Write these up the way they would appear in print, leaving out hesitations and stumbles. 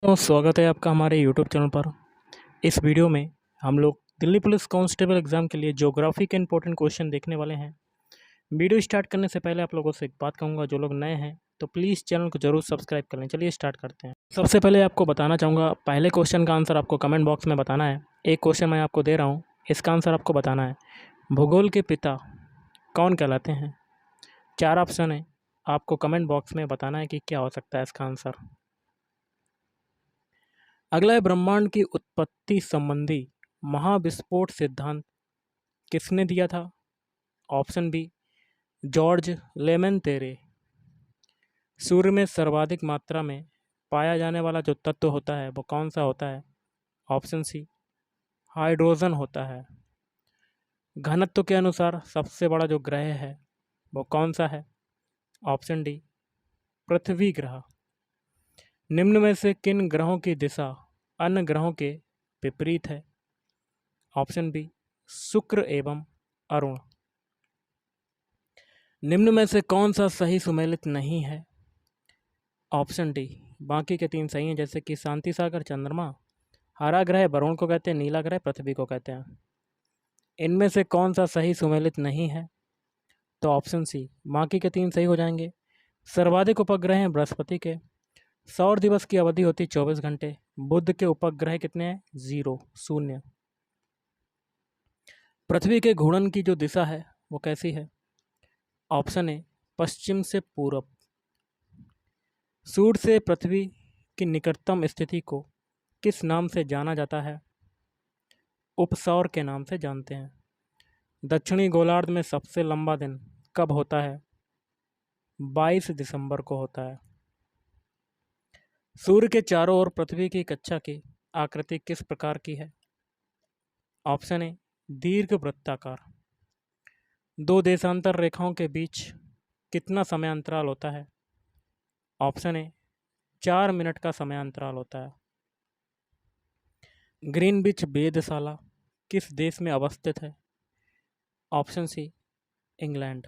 तो स्वागत है आपका हमारे यूट्यूब चैनल पर। इस वीडियो में हम लोग दिल्ली पुलिस कांस्टेबल एग्ज़ाम के लिए ज्योग्राफी के इंपॉर्टेंट क्वेश्चन देखने वाले हैं। वीडियो स्टार्ट करने से पहले आप लोगों से एक बात कहूँगा, जो लोग नए हैं तो प्लीज़ चैनल को ज़रूर सब्सक्राइब कर लें। चलिए स्टार्ट करते हैं। सबसे पहले आपको बताना चाहूँगा, पहले क्वेश्चन का आंसर आपको कमेंट बॉक्स में बताना है। एक क्वेश्चन मैं आपको दे रहा हूँ, इसका आंसर आपको बताना है। भूगोल के पिता कौन कहलाते हैं? 4 ऑप्शन है, आपको कमेंट बॉक्स में बताना है कि क्या हो सकता है इसका आंसर। अगला है, ब्रह्मांड की उत्पत्ति संबंधी महाविस्फोट सिद्धांत किसने दिया था? Option B, George Lemaitre. सूर्य में सर्वाधिक मात्रा में पाया जाने वाला जो तत्व होता है वो कौन सा होता है? ऑप्शन सी, हाइड्रोजन होता है। घनत्व के अनुसार सबसे बड़ा जो ग्रह है वो कौन सा है? ऑप्शन डी, पृथ्वी ग्रह। निम्न में से किन ग्रहों की दिशा अन्य ग्रहों के विपरीत है? ऑप्शन बी, शुक्र एवं अरुण। निम्न में से कौन सा सही सुमेलित नहीं है? ऑप्शन डी, बाकी के 3 सही हैं, जैसे कि शांति सागर चंद्रमा, हरा ग्रह वरुण को कहते हैं, नीला ग्रह पृथ्वी को कहते हैं। इनमें से कौन सा सही सुमेलित नहीं है? तो ऑप्शन सी, बाकी के 3 सही हो जाएंगे। सर्वाधिक उपग्रह हैं बृहस्पति के। सौर दिवस की अवधि होती 24 घंटे। बुध के उपग्रह कितने हैं? 0, 0। पृथ्वी के घूर्णन की जो दिशा है वो कैसी है? ऑप्शन ए, पश्चिम से पूरब। सूर्य से पृथ्वी की निकटतम स्थिति को किस नाम से जाना जाता है? उपसौर के नाम से जानते हैं। दक्षिणी गोलार्ध में सबसे लंबा दिन कब होता है? 22 दिसंबर को होता है। सूर्य के चारों ओर पृथ्वी की कक्षा की आकृति किस प्रकार की है? ऑप्शन ए, दीर्घ वृत्ताकार। 2 देशांतर रेखाओं के बीच कितना समय अंतराल होता है? ऑप्शन ए, 4 मिनट का समय अंतराल होता है। ग्रीनविच वेधशाला किस देश में अवस्थित है? Option C, England.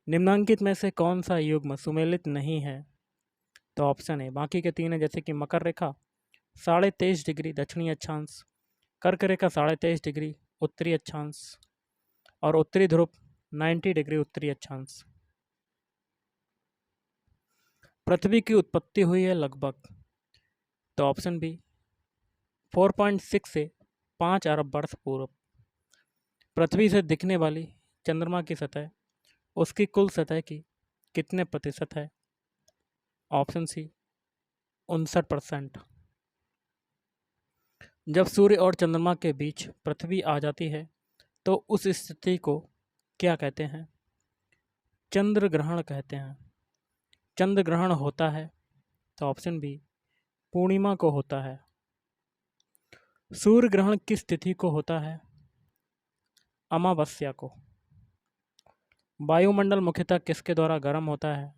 निम्नांकित में से कौन सा युग्म सुमेलित नहीं है? तो ऑप्शन है, बाकी के 3 है, जैसे कि मकर रेखा 23.5 डिग्री दक्षिणी अक्षांश, कर्क रेखा 23.5 डिग्री उत्तरी अक्षांश और उत्तरी ध्रुव 90 डिग्री उत्तरी अक्षांश। पृथ्वी की उत्पत्ति हुई है लगभग, तो ऑप्शन बी, 4.6 से 5 अरब वर्ष पूर्व। पृथ्वी से दिखने वाली चंद्रमा की सतह उसकी कुल सतह की कितने प्रतिशत है? Option C, 59%। जब सूर्य और चंद्रमा के बीच पृथ्वी आ जाती है तो उस स्थिति को क्या कहते हैं? चंद्र ग्रहण कहते हैं। चंद्र ग्रहण होता है, तो ऑप्शन बी, पूर्णिमा को होता है। सूर्य ग्रहण किस तिथि को होता है? अमावस्या को। वायुमंडल मुख्यतः किसके द्वारा गर्म होता है?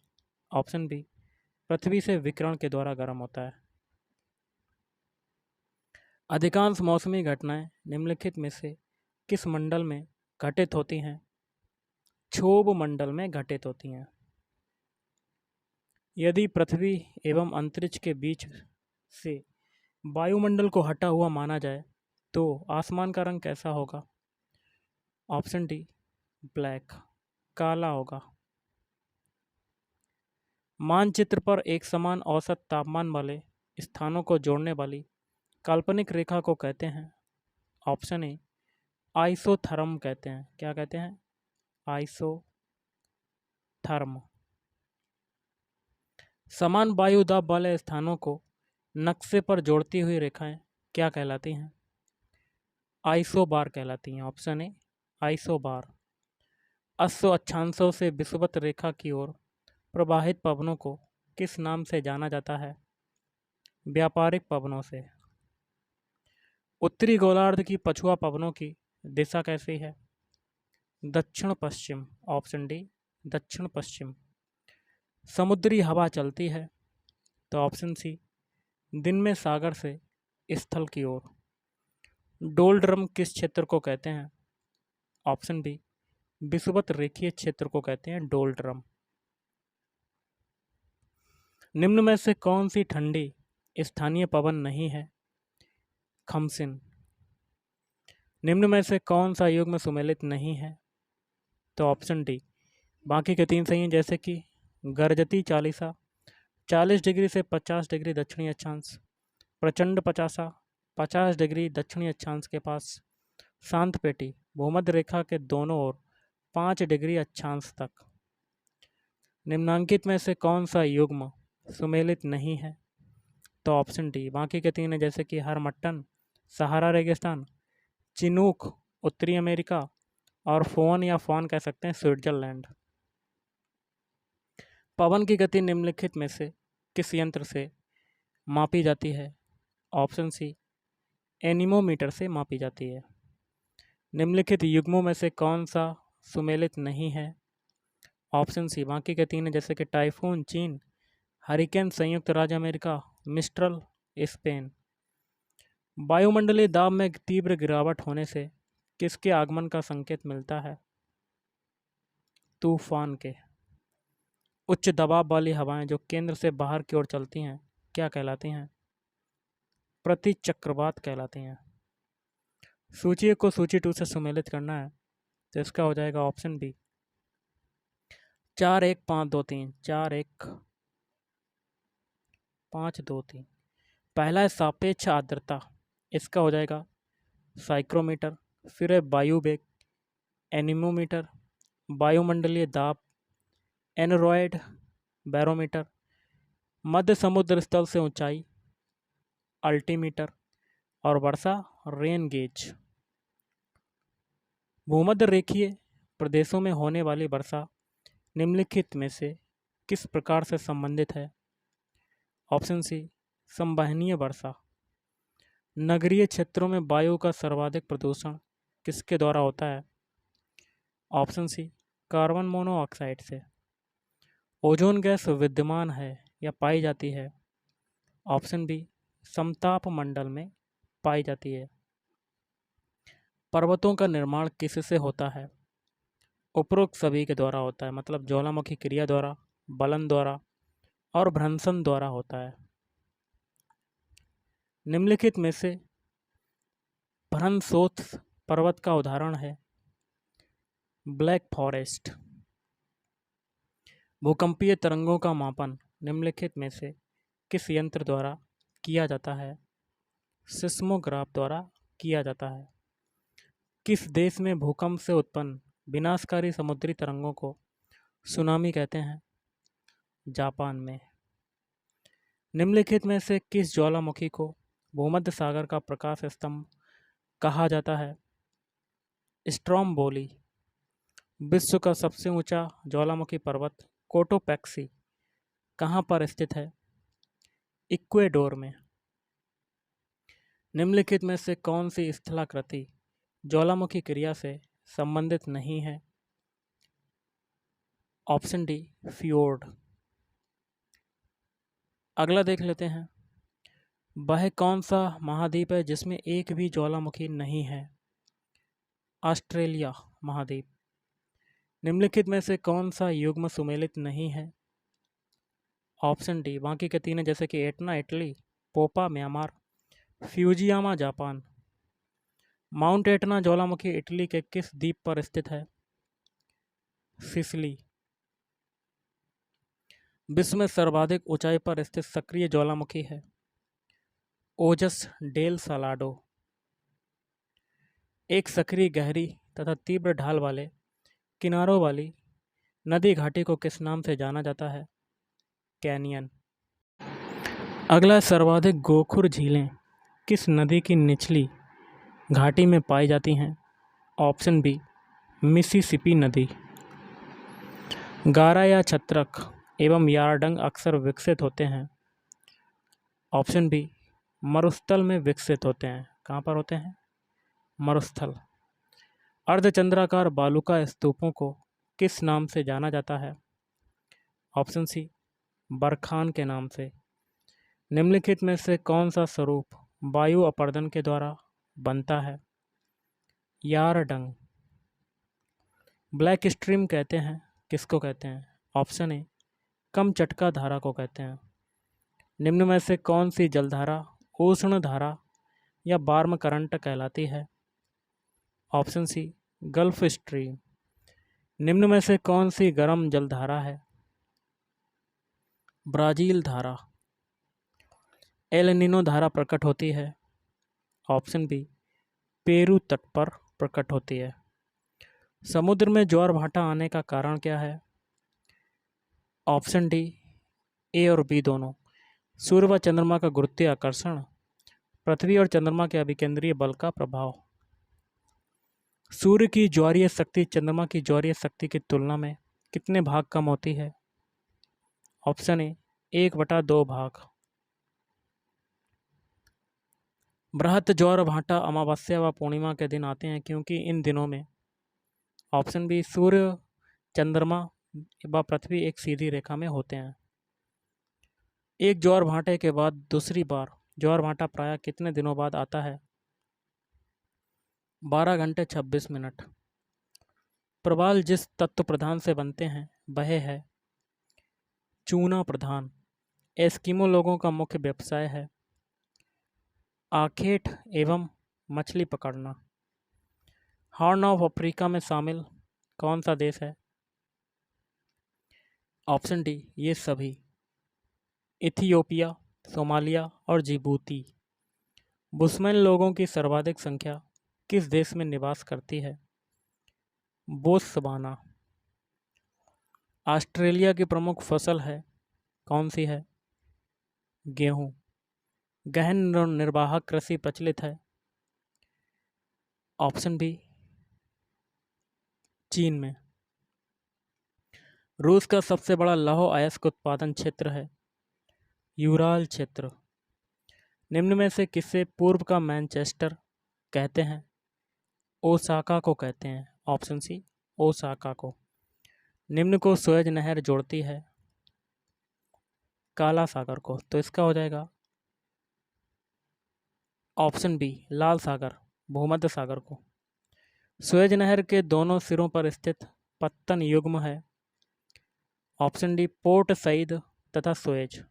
ऑप्शन बी, पृथ्वी से विकिरण के द्वारा गर्म होता है। अधिकांश मौसमी घटनाएं निम्नलिखित में से किस मंडल में घटित होती हैं? क्षोभ मंडल में घटित होती हैं। यदि पृथ्वी एवं अंतरिक्ष के बीच से वायुमंडल को हटा हुआ माना जाए तो आसमान का रंग कैसा होगा? ऑप्शन डी, ब्लैक, काला होगा। मानचित्र पर एक समान औसत तापमान वाले स्थानों को जोड़ने वाली काल्पनिक रेखा को कहते हैं? ऑप्शन ए, आइसोथर्म कहते हैं। क्या कहते हैं? आइसोथर्म। समान वायु दाब वाले स्थानों को नक्शे पर जोड़ती हुई रेखाएं क्या कहलाती हैं? आइसोबार कहलाती हैं। Option A, isobar. अश्व अक्षांशों से विषुवत रेखा की ओर प्रवाहित पवनों को किस नाम से जाना जाता है? व्यापारिक पवनों से। उत्तरी गोलार्ध की पछुआ पवनों की दिशा कैसी है? दक्षिण पश्चिम। ऑप्शन डी, दक्षिण पश्चिम। समुद्री हवा चलती है, तो ऑप्शन सी, दिन में सागर से स्थल की ओर। डोलड्रम किस क्षेत्र को कहते हैं? ऑप्शन बी, विषुवत रेखीय क्षेत्र को कहते हैं डोलड्रम। निम्न में से कौन सी ठंडी स्थानीय पवन नहीं है। खमसिन। निम्न में से कौन सा युग्म सुमेलित नहीं है? तो ऑप्शन डी। बाकी के 3 सही हैं, जैसे कि गर्जती चालीसा 40 डिग्री से 50 डिग्री दक्षिणी अक्षांश, प्रचंड पचासा 50 डिग्री दक्षिणी अक्षांश के पास, शांत पेटी भूमध्य रेखा के दोनों ओर 5 डिग्री अक्षांश तक। निम्नांकित में से कौन सा युग्म सुमेलित नहीं है? तो ऑप्शन डी। बाकी के 3 हैं, जैसे कि हरमट्टन सहारा रेगिस्तान, चिनूक उत्तरी अमेरिका और फोन या फॉन कह सकते हैं स्विट्जरलैंड। पवन की गति निम्नलिखित में से किस यंत्र से मापी जाती है? ऑप्शन सी। एनीमोमीटर से मापी जाती है। निम्नलिखित युग्मों में से कौन सा सुमेलित नहीं है? Option C. बाकी के 3 हैं, जैसे कि टाइफून चीन, हरिकेन संयुक्त राज्य अमेरिका, मिस्ट्रल स्पेन। वायुमंडलीय दाब में तीव्र गिरावट होने से किसके आगमन का संकेत मिलता है? तूफान के। उच्च दबाव वाली हवाएं जो केंद्र से बाहर की ओर चलती हैं क्या कहलाती हैं? प्रतिचक्रवात कहलाती हैं। सूची को सूची 2 से सुमेलित करना है, तो इसका हो जाएगा ऑप्शन बी 4 1 5 2 3 4 1 5 2 3। पहला है सापेक्ष आर्द्रता, इसका हो जाएगा साइक्रोमीटर। फिर है वायु वेग, एनीमोमीटर। वायुमंडलीय दाब, एनोरॉयड बैरोमीटर। मध्य समुद्र स्थल से ऊंचाई, अल्टीमीटर। और वर्षा, रेन गेज। भूमध्य रेखीय प्रदेशों में होने वाली वर्षा निम्नलिखित में से किस प्रकार से संबंधित है? Option C. संवहनीय वर्षा। नगरीय क्षेत्रों में वायु का सर्वाधिक प्रदूषण किसके द्वारा होता है? Option C. कार्बन मोनोऑक्साइड से। ओजोन गैस विद्यमान है या पाई जाती है? Option B. समताप मंडल में पाई जाती है। पर्वतों का निर्माण किससे होता है? उपरोक्त सभी के द्वारा होता है, मतलब ज्वालामुखी क्रिया द्वारा, बलन द्वारा और भ्रंशन द्वारा होता है। निम्नलिखित में से भ्रंशोत्थ पर्वत का उदाहरण है ब्लैक फॉरेस्ट। भूकंपीय तरंगों का मापन निम्नलिखित में से किस यंत्र द्वारा किया जाता है? सिस्मोग्राफ द्वारा किया जाता है। किस देश में भूकंप से उत्पन्न विनाशकारी समुद्री तरंगों को सुनामी कहते हैं? जापान में। निम्नलिखित में से किस ज्वालामुखी को भूमध्य सागर का प्रकाश स्तंभ कहा जाता है? स्ट्रोम्बोली। विश्व का सबसे ऊंचा ज्वालामुखी पर्वत कोटोपैक्सी कहाँ पर स्थित है? इक्वेडोर में। निम्नलिखित में से कौन सी स्थलाकृति ज्वालामुखी क्रिया से संबंधित नहीं है? Option D. फ्योर्ड। अगला देख लेते हैं। वह कौन सा महाद्वीप है जिसमें एक भी ज्वालामुखी नहीं है? ऑस्ट्रेलिया महाद्वीप। निम्नलिखित में से कौन सा युग्म सुमेलित नहीं है? Option D. बाकी के 3 हैं, जैसे कि Etna Italy, Popa Myanmar, Fujiyama Japan. Mount Etna ज्वालामुखी इटली के किस द्वीप पर स्थित है? सिसिली। विश्व में सर्वाधिक ऊंचाई पर स्थित सक्रिय ज्वालामुखी है ओजस डेल सालाडो। एक सक्रिय गहरी तथा तीव्र ढाल वाले किनारों वाली नदी घाटी को किस नाम से जाना जाता है? कैनियन। अगला सर्वाधिक गोखुर झीलें किस नदी की निचली घाटी में पाई जाती हैं? Option B. मिसिसिपी नदी। गारा या छत्रक एवं यारडंग अक्सर विकसित होते हैं? Option B. मरुस्थल में विकसित होते हैं। कहाँ पर होते हैं? मरुस्थल। अर्धचंद्राकार बालुका स्तूपों को किस नाम से जाना जाता है? ऑप्शन सी। बरखान के नाम से। निम्नलिखित में से कौन सा स्वरूप वायु अपर्दन के द्वारा बनता है? यारडंग। ब्लैक स्ट्रीम कहते हैं किसको कहते हैं? Option A. कम चटका धारा को कहते हैं। निम्न में से कौन सी जलधारा उष्ण धारा या वार्म करंट कहलाती है? Option C Gulf Stream. निम्न में से कौन सी गर्म जलधारा है? ब्राज़ील धारा। एल नीनो धारा प्रकट होती है? ऑप्शन बी पेरू तट पर प्रकट होती है। समुद्र में ज्वार भाटा आने का कारण क्या है? ऑप्शन डी ए और बी दोनों। सूर्य व चंद्रमा का गुरुत्वीय आकर्षण, पृथ्वी और चंद्रमा के अभिकेंद्रीय बल का प्रभाव। सूर्य की ज्वारीय शक्ति चंद्रमा की ज्वारीय शक्ति की तुलना में कितने भाग कम होती है? ऑप्शन ए 1/2 भाग। बृहत ज्वार भाटा अमावस्या व पूर्णिमा के दिन आते हैं क्योंकि इन दिनों में ऑप्शन बी सूर्य, चंद्रमा व पृथ्वी एक सीधी रेखा में होते हैं। एक ज्वार भाटे के बाद दूसरी बार ज्वार भाटा प्रायः कितने दिनों बाद आता है? 12 घंटे 26 मिनट। प्रवाल जिस तत्व प्रधान से बनते हैं वह है चूना प्रधान। एस्किमो लोगों का मुख्य व्यवसाय है आखेट एवं मछली पकड़ना। हॉर्न ऑफ अफ्रीका में शामिल कौन सा देश है? ऑप्शन डी ये सभी। इथियोपिया, सोमालिया और जिबूती। बुशमैन लोगों की सर्वाधिक संख्या किस देश में निवास करती है? बोत्सवाना। ऑस्ट्रेलिया की प्रमुख फसल है कौन सी है? गेहूँ। गहन निर्वाहक कृषि प्रचलित है? ऑप्शन बी चीन में। रूस का सबसे बड़ा लौह अयस्क उत्पादन क्षेत्र है यूराल क्षेत्र। निम्न में से किसे पूर्व का मैनचेस्टर कहते हैं? ओसाका को कहते हैं। ऑप्शन सी ओसाका को। निम्न को सुएज नहर जोड़ती है? काला सागर को। तो इसका हो जाएगा ऑप्शन बी लाल सागर, भूमध्य सागर को। सुएज नहर के दोनों सिरों पर स्थित पत्तन युग्म है? ऑप्शन डी पोर्ट सईद तथा सुएज।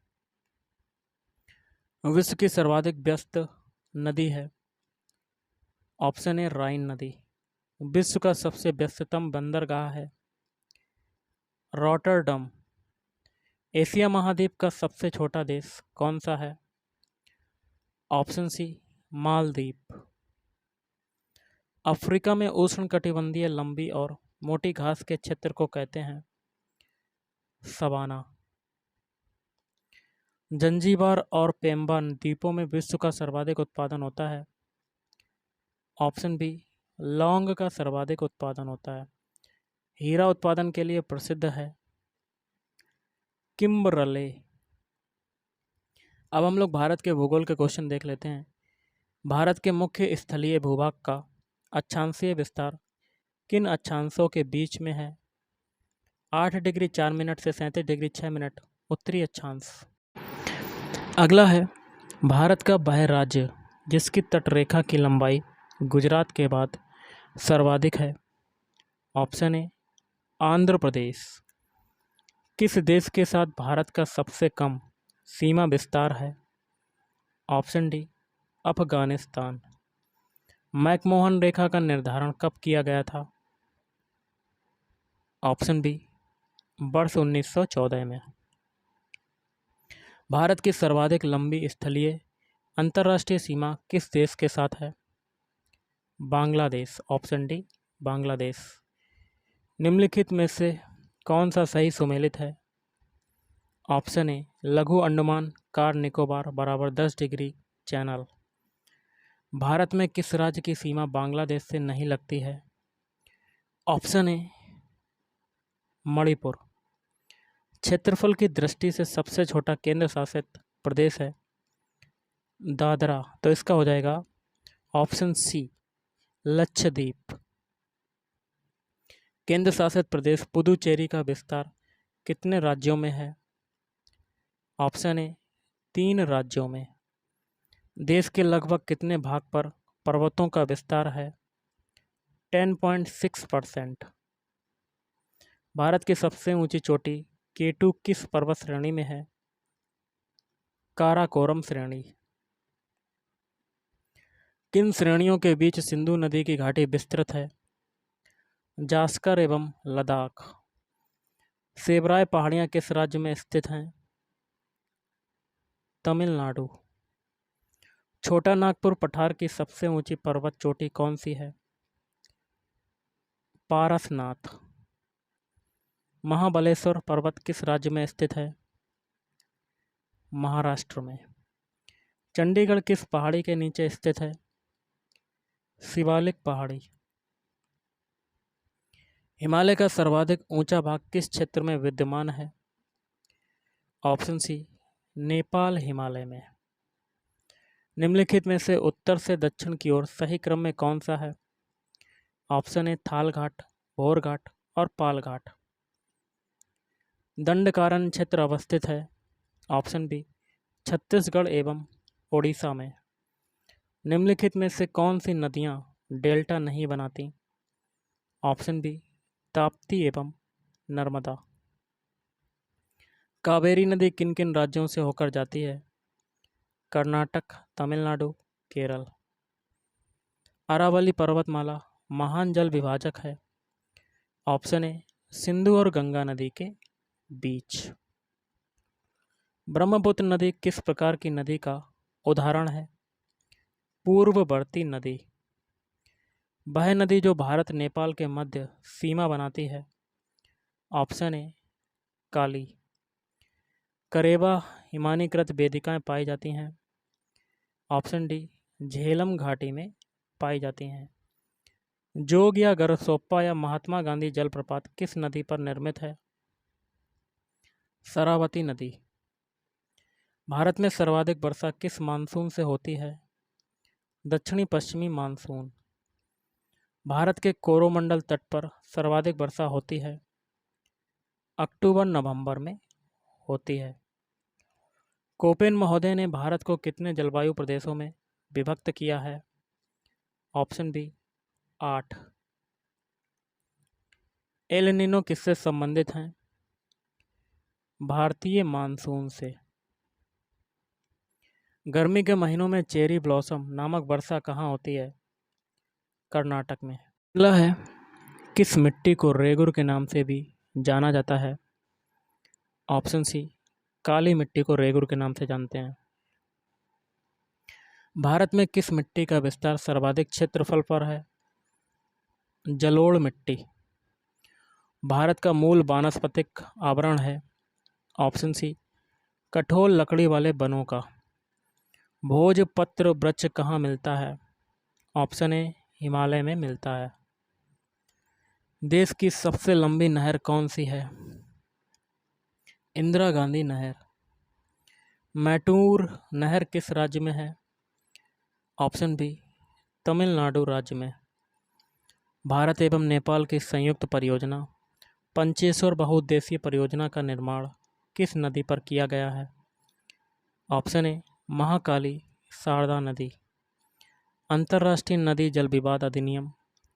विश्व की सर्वाधिक व्यस्त नदी है? ऑप्शन ए राइन नदी। विश्व का सबसे व्यस्ततम बंदरगाह है रॉटरडम। एशिया महाद्वीप का सबसे छोटा देश कौन सा है? ऑप्शन सी मालदीव। अफ्रीका में उष्णकटिबंधीय लंबी और मोटी घास के क्षेत्र को कहते हैं सवाना। जंजीबार और पेम्बा द्वीपों में विश्व का सर्वाधिक उत्पादन होता है? ऑप्शन बी लौंग का सर्वाधिक उत्पादन होता है। हीरा उत्पादन के लिए प्रसिद्ध है किम्बरले। अब हम लोग भारत के भूगोल के क्वेश्चन देख लेते हैं। भारत के मुख्य स्थलीय भूभाग का अक्षांशीय विस्तार किन अक्षांशों के बीच में है? 8 डिग्री 4 मिनट से 37 डिग्री 6 मिनट उत्तरी अक्षांश। अगला है भारत का वह राज्य जिसकी तटरेखा की लंबाई गुजरात के बाद सर्वाधिक है? Option A Andhra Pradesh. किस देश के साथ भारत का सबसे कम सीमा विस्तार है? Option D Afghanistan. मैकमोहन रेखा का निर्धारण कब किया गया था? ऑप्शन बी वर्ष 1914 में। भारत की सर्वाधिक लंबी स्थलीय अंतर्राष्ट्रीय सीमा किस देश के साथ है? बांग्लादेश। Option D Bangladesh. निम्नलिखित में से कौन सा सही सुमेलित है? ऑप्शन ए लघु अंडमान कार निकोबार बराबर 10 डिग्री चैनल। भारत में किस राज्य की सीमा बांग्लादेश से नहीं लगती है? Option A Manipur. क्षेत्रफल की दृष्टि से सबसे छोटा केंद्र शासित प्रदेश है दादरा। तो इसका हो जाएगा ऑप्शन सी लक्षद्वीप। केंद्र शासित प्रदेश पुदुचेरी का विस्तार कितने राज्यों में है? ऑप्शन ए 3 राज्यों में। देश के लगभग कितने भाग पर पर्वतों का विस्तार है? 10.6%। भारत की सबसे ऊंची चोटी केटू किस पर्वत श्रेणी में है? काराकोरम श्रेणी। किन श्रेणियों के बीच सिंधु नदी की घाटी विस्तृत है? जास्कर एवं लद्दाख। सेबराय पहाड़ियाँ किस राज्य में स्थित हैं? तमिलनाडु। छोटा नागपुर पठार की सबसे ऊंची पर्वत चोटी कौन सी है? पारसनाथ। महाबलेश्वर पर्वत किस राज्य में स्थित है? महाराष्ट्र में। चंडीगढ़ किस पहाड़ी के नीचे स्थित है? शिवालिक पहाड़ी। हिमालय का सर्वाधिक ऊंचा भाग किस क्षेत्र में विद्यमान है? ऑप्शन सी, नेपाल हिमालय में। निम्नलिखित में से उत्तर से दक्षिण की ओर सही क्रम में कौन सा है? ऑप्शन ए, थाल घाट, भोर घाट और पाल घाट। दंडकारण्य क्षेत्र अवस्थित है? ऑप्शन बी, छत्तीसगढ़ एवं ओडिशा में। निम्नलिखित में से कौन सी नदियां डेल्टा नहीं बनाती? ऑप्शन बी, ताप्ती एवं नर्मदा। कावेरी नदी किन किन राज्यों से होकर जाती है? कर्नाटक, तमिलनाडु, केरल। अरावली पर्वतमाला महान जल विभाजक है? ऑप्शन ए, सिंधु और गंगा नदी के बीच। ब्रह्मपुत्र नदी किस प्रकार की नदी का उदाहरण है? पूर्ववर्ती नदी। वह नदी जो भारत नेपाल के मध्य सीमा बनाती है? ऑप्शन ए, काली। करेबा हिमानीकृत वेदिकाएं पाई जाती हैं? ऑप्शन डी, झेलम घाटी में पाई जाती हैं। जोग या गरसोप्पा या महात्मा गांधी जलप्रपात किस नदी पर निर्मित है? शरावती नदी। भारत में सर्वाधिक वर्षा किस मानसून से होती है? दक्षिणी पश्चिमी मानसून। भारत के कोरोमंडल तट पर सर्वाधिक वर्षा होती है? अक्टूबर नवंबर में होती है। कोपेन महोदय ने भारत को कितने जलवायु प्रदेशों में विभक्त किया है? Option B, 8। एल नीनो किससे संबंधित हैं? भारतीय मानसून से। गर्मी के महीनों में चेरी ब्लॉसम नामक वर्षा कहाँ होती है? कर्नाटक में। अगला है, किस मिट्टी को रेगुर के नाम से भी जाना जाता है? ऑप्शन सी, काली मिट्टी को रेगुर के नाम से जानते हैं। भारत में किस मिट्टी का विस्तार सर्वाधिक क्षेत्रफल पर है? जलोढ़ मिट्टी। भारत का मूल वानस्पतिक आवरण है? ऑप्शन सी, कठोर लकड़ी वाले वनों का। भोजपत्र वृक्ष कहाँ मिलता है? ऑप्शन ए, हिमालय में मिलता है। देश की सबसे लंबी नहर कौन सी है? इंदिरा गांधी नहर। मैटूर नहर किस राज्य में है? ऑप्शन बी, तमिलनाडु राज्य में। भारत एवं नेपाल की संयुक्त परियोजना पंचेश्वर बहुउद्देशीय परियोजना का निर्माण किस नदी पर किया गया है? ऑप्शन ए, महाकाली शारदा नदी। अंतर्राष्ट्रीय नदी जल विवाद अधिनियम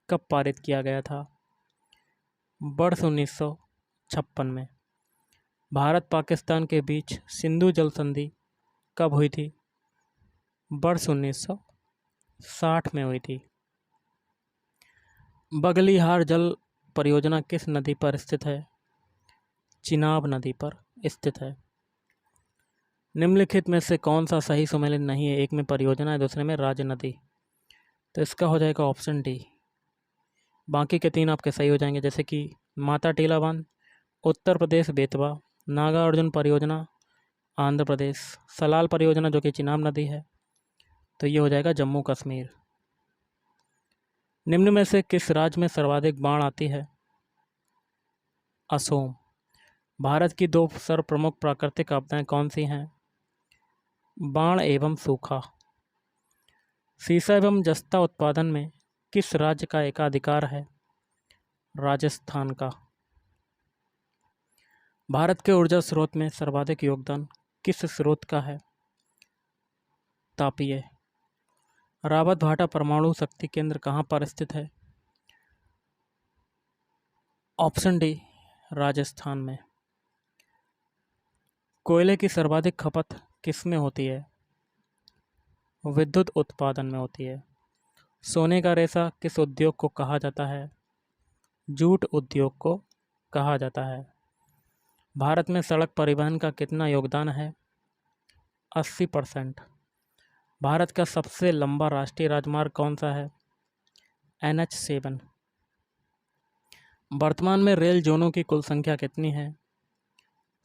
कब पारित किया गया था? वर्ष 1956 में। भारत पाकिस्तान के बीच सिंधु जल संधि कब हुई थी? वर्ष 1960 में हुई थी। बगलिहार जल परियोजना किस नदी पर स्थित है? चिनाब नदी पर स्थित है। निम्नलिखित में से कौन सा सही सुमेलित नहीं है? एक में परियोजना है, दूसरे में राज्य नदी। तो इसका हो जाएगा ऑप्शन डी। बाकी के 3 आपके सही हो जाएंगे, जैसे कि माता टीला बांध उत्तर प्रदेश बेतवा, नागा अर्जुन परियोजना आंध्र प्रदेश, सलाल परियोजना जो कि चिनाब नदी है, तो ये हो जाएगा जम्मू कश्मीर। निम्न में से किस राज्य में सर्वाधिक बाढ़ आती है? असोम। भारत की 2 सर्वप्रमुख प्राकृतिक आपदाएं कौन सी हैं? बाढ़ एवं सूखा। सीसा एवं जस्ता उत्पादन में किस राज्य का एकाधिकार है? राजस्थान का। भारत के ऊर्जा स्रोत में सर्वाधिक योगदान किस स्रोत का है? तापीय। रावत भाटा परमाणु शक्ति केंद्र कहाँ पर स्थित है? ऑप्शन डी, राजस्थान में। कोयले की सर्वाधिक खपत किस में होती है? विद्युत उत्पादन में होती है। सोने का रेशा किस उद्योग को कहा जाता है? जूट उद्योग को कहा जाता है। भारत में सड़क परिवहन का कितना योगदान है? 80%। भारत का सबसे लंबा राष्ट्रीय राजमार्ग कौन सा है? NH7। वर्तमान में रेल जोनों की कुल संख्या कितनी है?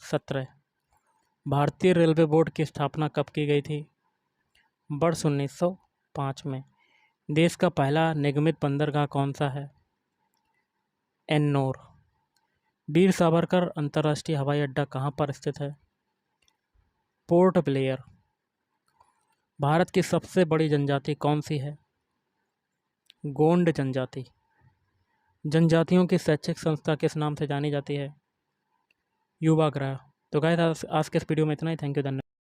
17। भारतीय रेलवे बोर्ड की स्थापना कब की गई थी? वर्ष 1905 में। देश का पहला निगमित बंदरगाह कौन सा है? एन्नोर। वीर सावरकर अंतर्राष्ट्रीय हवाई अड्डा कहाँ पर स्थित है? Port Blair. भारत की सबसे बड़ी जनजाति कौन सी है? गोंड जनजाति। जनजातियों की शैक्षिक संस्था किस नाम से जानी जाती है? युवा गृह। तो गाइस आज के इस वीडियो में इतना ही। थैंक यू, धन्यवाद।